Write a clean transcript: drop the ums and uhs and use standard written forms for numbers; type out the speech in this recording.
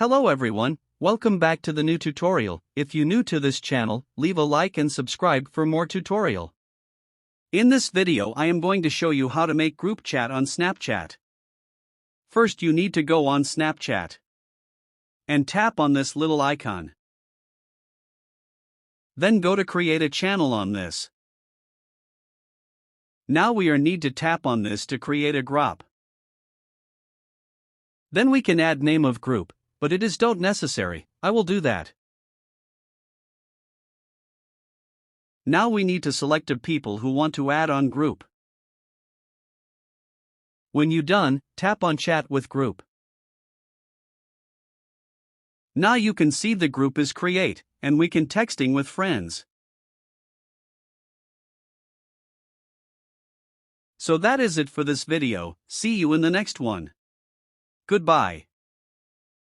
Hello everyone, welcome back to the new tutorial. If you new to this channel, leave a like and subscribe for more tutorial. In this video I am going to show you how to make group chat on Snapchat. First you need to go on Snapchat and tap on this little icon. Then go to create a channel on this. Now we need to tap on this to create a group. Then we can add name of group, but it is don't necessary, I will do that. Now we need to select a people who want to add on group. When you done, tap on chat with group. Now you can see the group is create, and we can texting with friends. So that is it for this video, see you in the next one. Goodbye.